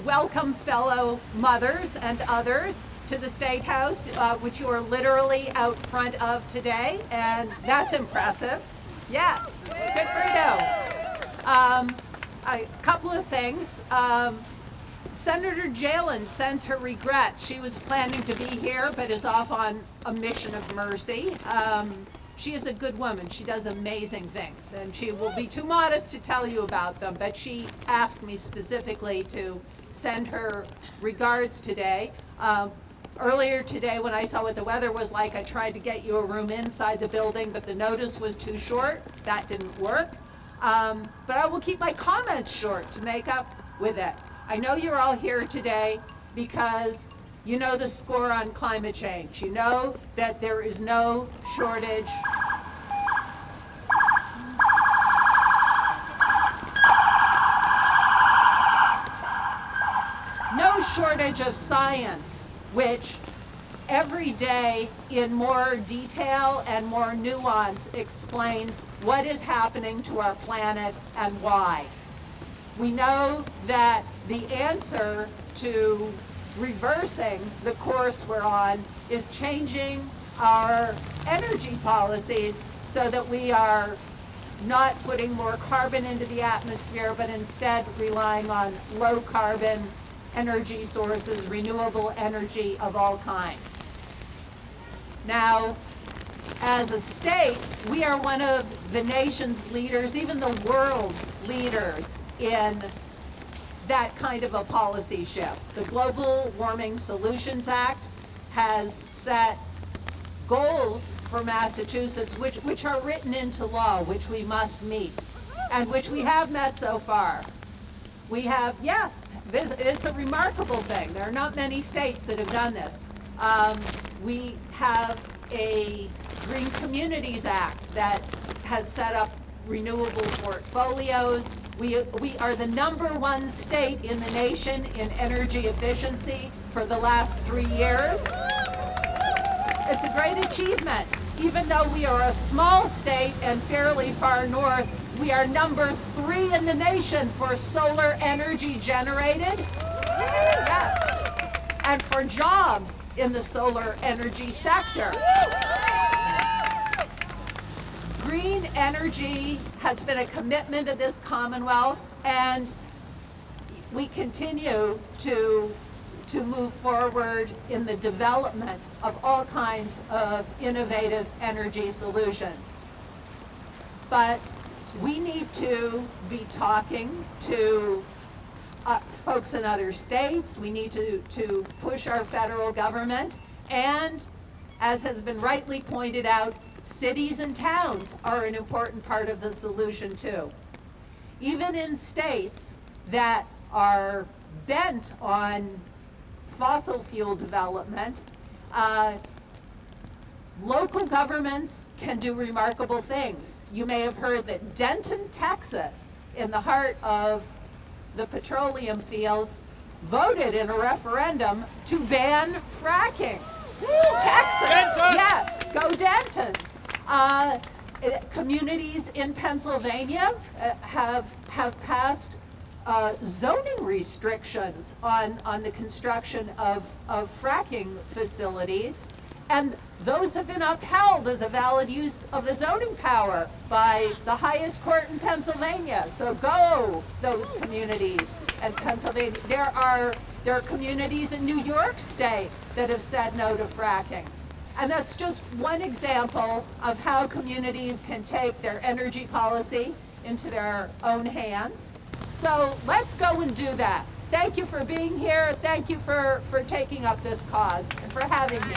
welcome fellow mothers and others to the State House, which you are literally out front of today, and that's impressive. Yes, good for you. A couple of things. Senator Jalen sends her regrets. She was planning to be here, but is off on a mission of mercy. She is a good woman. She does amazing things, and she will be too modest to tell you about them, but she asked me specifically to send her regards today. Earlier today, when I saw what the weather was like, I tried to get you a room inside the building, but the notice was too short. That didn't work. But I will keep my comments short to make up with it. I know you're all here today because you know the score on climate change. You know that there is no shortage of science, which every day in more detail and more nuance explains what is happening to our planet and why. We know that the answer to reversing the course we're on is changing our energy policies so that we are not putting more carbon into the atmosphere, but instead relying on low carbon energy sources, renewable energy of all kinds. Now, as a state, we are one of the nation's leaders, even the world's leaders in that kind of a policy shift. The Global Warming Solutions Act has set goals for Massachusetts which are written into law, which we must meet, and which we have met so far. We have, yes, it's a remarkable thing. There are not many states that have done this. We have a Green Communities Act that has set up renewable portfolios. We are the #1 state in the nation in energy efficiency for the last 3 years. It's a great achievement. Even though we are a small state and fairly far north, we are #3 in the nation for solar energy generated. Yes. And for jobs in the solar energy sector. Green energy has been a commitment of this Commonwealth, and we continue to move forward in the development of all kinds of innovative energy solutions. But we need to be talking to folks in other states. We need to push our federal government, and as has been rightly pointed out, cities and towns are an important part of the solution too. Even in states that are bent on fossil fuel development, local governments can do remarkable things. You may have heard that Denton, Texas, in the heart of the petroleum fields, voted in a referendum to ban fracking. Texas, Denton. Yes, go Denton. Communities in Pennsylvania have passed zoning restrictions on the construction of fracking facilities, and those have been upheld as a valid use of the zoning power by the highest court in Pennsylvania. So go those communities in Pennsylvania. There are communities in New York State that have said no to fracking. And that's just one example of how communities can take their energy policy into their own hands. So let's go and do that. Thank you for being here. Thank you for taking up this cause and for having me.